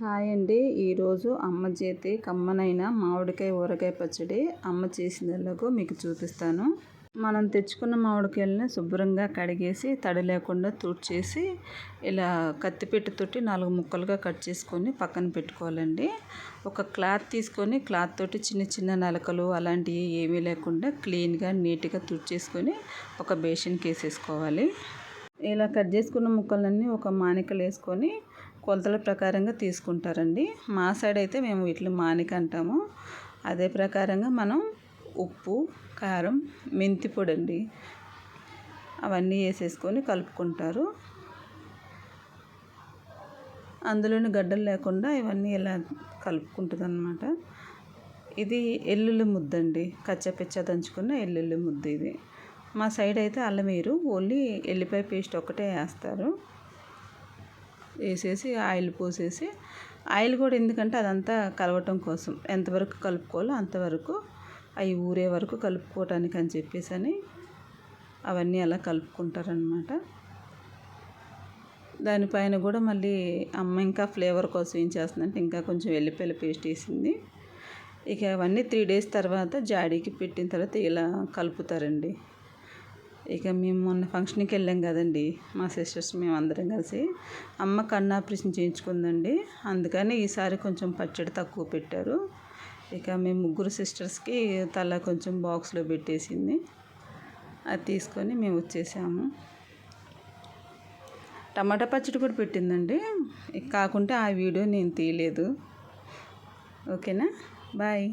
Hi అండి. ఈరోజు అమ్మ చేతి కమ్మనైన మామిడికాయ ఊరగాయ పచ్చడి అమ్మ చేసినలాగో మీకు చూపిస్తాను. మనం తెచ్చుకున్న మామిడికాయలని శుభ్రంగా కడిగేసి తడి లేకుండా తుడిచేసి ఇలా కత్తిపెట్టుతోటి 4 ముక్కలుగా కట్ చేసుకొని పక్కన పెట్టుకోవాలండి. ఒక క్లాత్ తీసుకొని క్లాత్ తోటి చిన్న చిన్న నలకలు అలాంటివి ఏమీ లేకుండా క్లీన్గా నీట్గా తుడిచేసుకొని ఒక బేషన్కి వేసేసుకోవాలి. ఇలా కట్ చేసుకున్న ముక్కలన్నీ ఒక మానికలు వేసుకొని కొలతల ప్రకారంగా తీసుకుంటారండి. మా సైడ్ అయితే మేము వీటిని మానిక అంటాము. అదే ప్రకారంగా మనం ఉప్పు, కారం, మెంతి పొడి అండి అవన్నీ వేసేసుకొని కలుపుకుంటారు. అందులోని గడ్డలు లేకుండా ఇవన్నీ ఇలా కలుపుకుంటుంది అన్నమాట. ఇది ఎల్లుల్లి ముద్ద అండి, కచ్చపిచ్చ దంచుకున్న ఎల్లుల్లి ముద్ద ఇది. మా సైడ్ అయితే అల్లం వేయరు, ఓన్లీ ఎల్లిపాయ పేస్ట్ ఒకటే వేస్తారు. వేసేసి ఆయిల్ పోసేసి, ఆయిల్ కూడా ఎందుకంటే అదంతా కలవటం కోసం, ఎంతవరకు కలుపుకోవాలో అంతవరకు అవి ఊరే వరకు కలుపుకోవటానికి అని చెప్పేసి అని అవన్నీ అలా కలుపుకుంటారనమాట. దానిపైన కూడా మళ్ళీ అమ్మ ఇంకా ఫ్లేవర్ కోసం ఏం చేస్తుందంటే ఇంకా కొంచెం వెల్లిపాయల పేస్ట్ వేసింది. ఇక అవన్నీ 3 days తర్వాత జాడీకి పెట్టిన తర్వాత ఇలా కలుపుతారండి. ఇక మేము మొన్న ఫంక్షన్కి వెళ్ళాం కదండి, మా సిస్టర్స్ మేము అందరం కలిసి. అమ్మ కన్ను ఆపరేషన్ చేయించుకుందండి, అందుకని ఈసారి కొంచెం పచ్చడి తక్కువ పెట్టారు. ఇక మేము 3 సిస్టర్స్కి తలా కొంచెం బాక్స్లో పెట్టేసింది. అది తీసుకొని మేము వచ్చేసాము. టమాటా పచ్చడి కూడా పెట్టిందండి, కాకుంటే ఆ వీడియో నేను తీయలేదు. ఓకేనా, బాయ్.